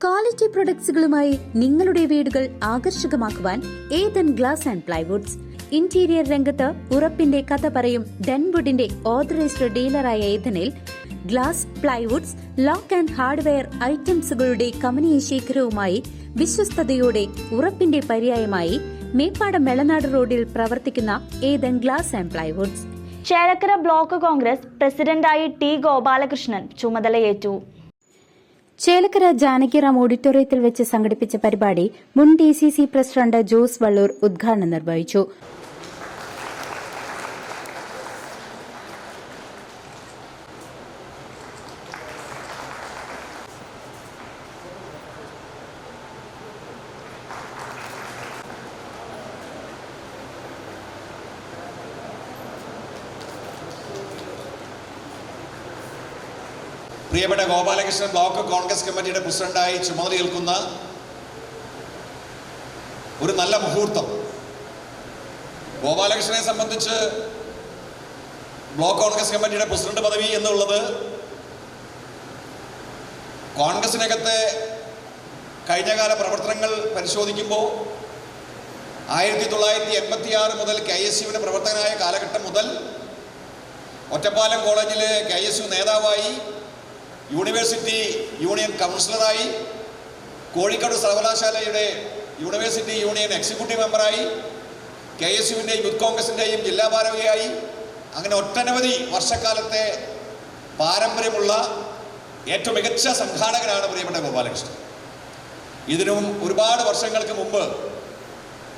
Quality പ്രൊഡക്ട്സുകളുമായി നിങ്ങളുടെ വീടുകൾ ആകർഷകമാക്കുവാൻ Ethan glass and plywoods. Interior രംഗത്ത് ഉറപ്പിന്റെ കഥ പറയും ഡെൻവുഡിന്റെ ഓതറൈസ്ഡ് ഡീലറായ ഏതനിൽ glass, plywoods, lock and hardware ഐറ്റംസുകളുടെ കമനീയ ശേഖരവുമായി വിശ്വസ്തയോടെ ഉറപ്പിന്റെ പര്യായമായി മേപ്പാടം വെളനാട് റോഡിൽ പ്രവർത്തിക്കുന്ന Ethan glass and plywoods. Chelakkara block Congress പ്രസിഡന്റായി ടി ഗോപാലകൃഷ്ണൻ ചുമതലയേറ്റു. ചേലക്കര ജാനകിറാം ഓഡിറ്റോറിയത്തിൽ വെച്ച് സംഘടിപ്പിച്ച പരിപാടി മുൻ DCC പ്രസിഡന്റ് ജോസ് വള്ളൂർ ഉദ്ഘാടനം നിർവഹിച്ചു. പ്രിയപ്പെട്ട ഗോപാലകൃഷ്ണൻ ബ്ലോക്ക് കോൺഗ്രസ് കമ്മിറ്റിയുടെ പ്രസിഡന്റായി ചുമതലയേൽക്കുന്ന ഒരു നല്ല മുഹൂർത്തം. ഗോപാലകൃഷ്ണനെ സംബന്ധിച്ച് ബ്ലോക്ക് കോൺഗ്രസ് കമ്മിറ്റിയുടെ പ്രസിഡന്റ് പദവി എന്നുള്ളത് കോൺഗ്രസിനകത്തെ കഴിഞ്ഞകാല പ്രവർത്തനങ്ങൾ പരിശോധിക്കുമ്പോൾ 1986 മുതൽ KSUവിൻ്റെ പ്രവർത്തകനായ കാലഘട്ടം മുതൽ ഒറ്റപ്പാലം കോളേജിലെ KSU നേതാവായി, യൂണിവേഴ്സിറ്റി യൂണിയൻ കൗൺസിലറായി, കോഴിക്കോട് സർവകലാശാലയുടെ യൂണിവേഴ്സിറ്റി യൂണിയൻ എക്സിക്യൂട്ടീവ് മെമ്പറായി, KSUവിൻ്റെയും യൂത്ത് കോൺഗ്രസിൻ്റെയും ജില്ലാ ഭാരവാഹിയായി, അങ്ങനെ ഒട്ടനവധി വർഷക്കാലത്തെ പാരമ്പര്യമുള്ള ഏറ്റവും മികച്ച സംഘാടകനാണ് പ്രിയപ്പെട്ട ഗോപാലകൃഷ്ണൻ. ഇതിനും ഒരുപാട് വർഷങ്ങൾക്ക് മുമ്പ്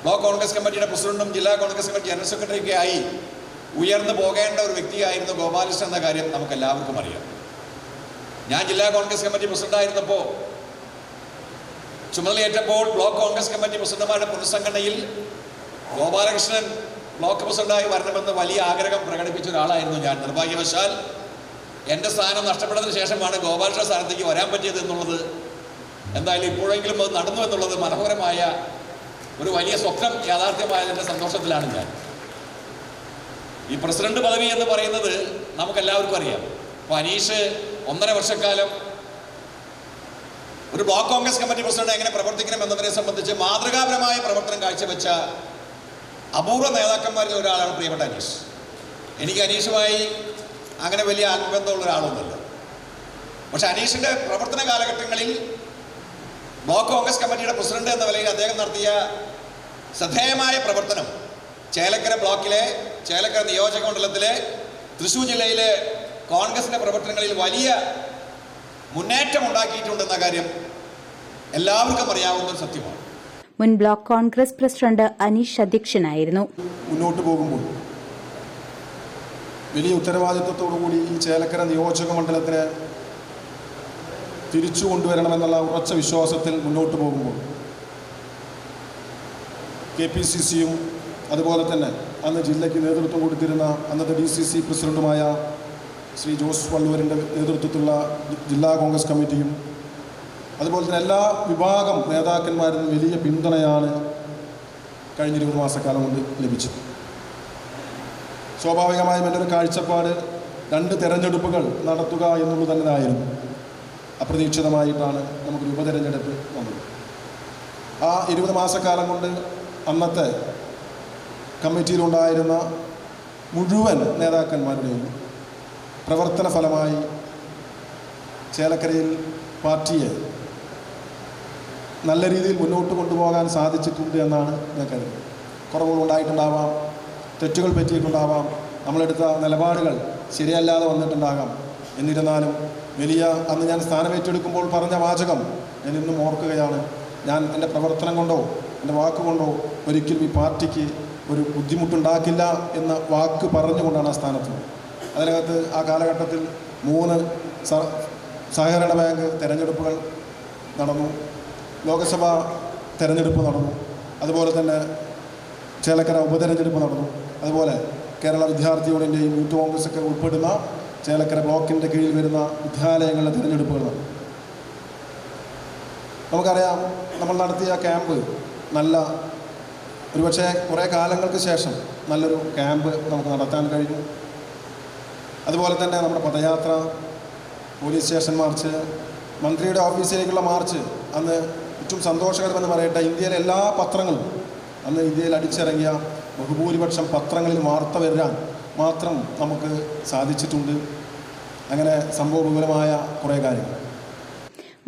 ബ്ലോക്ക് കോൺഗ്രസ് കമ്മിറ്റിയുടെ പ്രസിഡന്റും ജില്ലാ കോൺഗ്രസ് കമ്മിറ്റി ജനറൽ സെക്രട്ടറിയൊക്കെ ആയി ഉയർന്നു പോകേണ്ട ഒരു വ്യക്തിയായിരുന്നു ഗോപാലകൃഷ്ണൻ എന്ന കാര്യം നമുക്കെല്ലാവർക്കും അറിയാം. ഞാൻ ജില്ലാ കോൺഗ്രസ് കമ്മിറ്റി പ്രസിഡന്റായിരുന്നപ്പോൾ, ചുമതലയേറ്റപ്പോൾ ബ്ലോക്ക് കോൺഗ്രസ് കമ്മിറ്റി പ്രസിഡന്റുമാരുടെ പുനഃസംഘടനയിൽ ഗോപാലകൃഷ്ണൻ ബ്ലോക്ക് പ്രസിഡന്റായി വരണമെന്ന് വലിയ ആഗ്രഹം പ്രകടിപ്പിച്ച ഒരാളായിരുന്നു ഞാൻ. നിർഭാഗ്യവശാൽ എൻ്റെ സ്ഥാനം നഷ്ടപ്പെട്ടതിന് ശേഷമാണ് ഗോപാലകൃഷ്ണ സ്ഥാനത്തേക്ക് വരാൻ പറ്റിയത് എന്നുള്ളത്, എന്തായാലും ഇപ്പോഴെങ്കിലും അത് നടന്നു എന്നുള്ളത് മനോഹരമായ ഒരു വലിയ സ്വപ്നം യാഥാർത്ഥ്യമായതിൻ്റെ സന്തോഷത്തിലാണ് ഞാൻ. ഈ പ്രസിഡന്റ് പദവി എന്ന് പറയുന്നത് നമുക്കെല്ലാവർക്കും അറിയാം. അപ്പോൾ അനീഷ് 1.5 വർഷക്കാലം ഒരു ബ്ലോക്ക് കോൺഗ്രസ് കമ്മിറ്റി പ്രസിഡന്റ് എങ്ങനെ പ്രവർത്തിക്കണം എന്നതിനെ സംബന്ധിച്ച് മാതൃകാപരമായ പ്രവർത്തനം കാഴ്ചവെച്ച അപൂർവ നേതാക്കന്മാരിൽ ഒരാളാണ് പ്രിയപ്പെട്ട അനീഷ്. എനിക്ക് അനീഷുമായി അങ്ങനെ വലിയ ആത്മബന്ധമുള്ള ഒരാളൊന്നുമല്ല. പക്ഷെ അനീഷിൻ്റെ പ്രവർത്തന കാലഘട്ടങ്ങളിൽ ബ്ലോക്ക് കോൺഗ്രസ് കമ്മിറ്റിയുടെ പ്രസിഡന്റ് എന്ന നിലയിൽ അദ്ദേഹം നടത്തിയ ശ്രദ്ധേയമായ പ്രവർത്തനം ചേലക്കര ബ്ലോക്കിലെ, ചേലക്കര നിയോജക മണ്ഡലത്തിലെ, തൃശ്ശൂർ ജില്ലയിലെ കോൺഗ്രസിൻ്റെ പ്രവർത്തനങ്ങളിൽ വലിയ മുന്നേറ്റം ഉണ്ടാക്കിയിട്ടുണ്ടെന്ന കാര്യം എല്ലാവർക്കും അറിയാവുന്ന ഒരു സത്യമാണ്. മുൻ ബ്ലോക്ക് കോൺഗ്രസ് പ്രസിഡന്റ് അനീഷ് അധ്യക്ഷനായിരുന്നു. മുന്നോട്ട് പോകുമ്പോൾ വലിയ ഉത്തരവാദിത്വത്തോടുകൂടി ഈ ചേലക്കര നിയോജക മണ്ഡലത്തിനെ തിരിച്ചു കൊണ്ടുവരണമെന്നുള്ള ഉറച്ച വിശ്വാസത്തിൽ മുന്നോട്ട് പോകുമ്പോൾ KPCCയും അതുപോലെ തന്നെ അന്ന് ജില്ലയ്ക്ക് നേതൃത്വം കൊടുത്തിരുന്ന അന്നത്തെ DCC പ്രസിഡന്റുമായ ശ്രീ ജോസ് വള്ളൂരിൻ്റെ നേതൃത്വത്തിലുള്ള ജില്ലാ കോൺഗ്രസ് കമ്മിറ്റിയും അതുപോലെ തന്നെ എല്ലാ വിഭാഗം നേതാക്കന്മാരും വലിയ പിന്തുണയാണ് കഴിഞ്ഞ 20 മാസക്കാലം കൊണ്ട് ലഭിച്ചത്. സ്വാഭാവികമായും എൻ്റെ ഒരു കാഴ്ചപ്പാട് 2 തെരഞ്ഞെടുപ്പുകൾ നടത്തുക എന്നുള്ളത് തന്നെയായിരുന്നു. അപ്രതീക്ഷിതമായിട്ടാണ് നമുക്കൊരു ഉപതെരഞ്ഞെടുപ്പ് വന്നത്. ആ 20 മാസക്കാലം കൊണ്ട് അന്നത്തെ കമ്മിറ്റിയിലുണ്ടായിരുന്ന മുഴുവൻ നേതാക്കന്മാരുടെയും പ്രവർത്തന ഫലമായി ചേലക്കരയിൽ പാർട്ടിയെ നല്ല രീതിയിൽ മുന്നോട്ട് കൊണ്ടുപോകാൻ സാധിച്ചിട്ടുണ്ട് എന്നാണ് ഞാൻ കരുതുന്നത്. കുറവുകൾ ഉണ്ടായിട്ടുണ്ടാവാം, തെറ്റുകൾ പറ്റിയിട്ടുണ്ടാവാം, നമ്മളെടുത്ത നിലപാടുകൾ ശരിയല്ലാതെ വന്നിട്ടുണ്ടാകാം. എന്നിരുന്നാലും വലിയ അന്ന് ഞാൻ സ്ഥാനമേറ്റെടുക്കുമ്പോൾ പറഞ്ഞ വാചകം ഞാൻ ഇന്നും ഓർക്കുകയാണ്. ഞാൻ എൻ്റെ പ്രവർത്തനം കൊണ്ടോ എൻ്റെ വാക്കുകൊണ്ടോ ഒരിക്കലും ഈ പാർട്ടിക്ക് ഒരു ബുദ്ധിമുട്ടുണ്ടാക്കില്ല എന്ന വാക്ക് പറഞ്ഞുകൊണ്ടാണ് ആ സ്ഥാനത്ത്. അതിനകത്ത് ആ കാലഘട്ടത്തിൽ 3 സഹകരണ ബാങ്ക് തെരഞ്ഞെടുപ്പുകൾ നടന്നു, ലോക്സഭാ തെരഞ്ഞെടുപ്പ് നടന്നു, അതുപോലെ തന്നെ ചേലക്കര ഉപതെരഞ്ഞെടുപ്പ് നടന്നു, അതുപോലെ കേരള വിദ്യാർത്ഥി യൂണിയൻ്റെയും യൂത്ത് കോൺഗ്രസൊക്കെ ഉൾപ്പെടുന്ന ചേലക്കര ബ്ലോക്കിൻ്റെ കീഴിൽ വരുന്ന വിദ്യാലയങ്ങളുടെ തിരഞ്ഞെടുപ്പുകൾ നടന്നു. നമുക്കറിയാം, നമ്മൾ നടത്തിയ ക്യാമ്പ് നല്ല ഒരുപക്ഷെ കുറേ കാലങ്ങൾക്ക് ശേഷം നല്ലൊരു ക്യാമ്പ് നമുക്ക് നടത്താൻ കഴിഞ്ഞു. അതുപോലെ തന്നെ നമ്മുടെ പദയാത്ര, പോലീസ് സ്റ്റേഷൻ മാർച്ച്, മന്ത്രിയുടെ ഓഫീസിലേക്കുള്ള മാർച്ച് അന്ന് ഏറ്റവും സന്തോഷകരമെന്ന് പറയട്ടെ, ഇന്ത്യയിലെ എല്ലാ പത്രങ്ങളും അന്ന് ഇന്ത്യയിൽ അടിച്ചിറങ്ങിയ ബഹുഭൂരിപക്ഷം പത്രങ്ങളിൽ വാർത്ത വരാൻ മാത്രം നമുക്ക് സാധിച്ചിട്ടുണ്ട്. അങ്ങനെ സംഭവബഹുലമായ കുറേ കാര്യങ്ങൾ.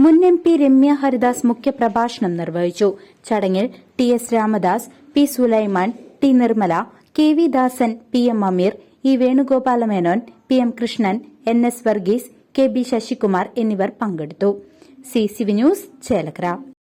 മുൻ MP രമ്യ ഹരിദാസ് മുഖ്യപ്രഭാഷണം നിർവഹിച്ചു. ചടങ്ങിൽ TS Ramadas, P Sulaiman, T Nirmala, KV ദാസൻ, PM അമീർ, E വേണുഗോപാലമേനോൻ, PM Krishnan, NS Varghese, KB Sasikumar എന്നിവർ പങ്കെടുത്തു. CCV news, Chelakkara.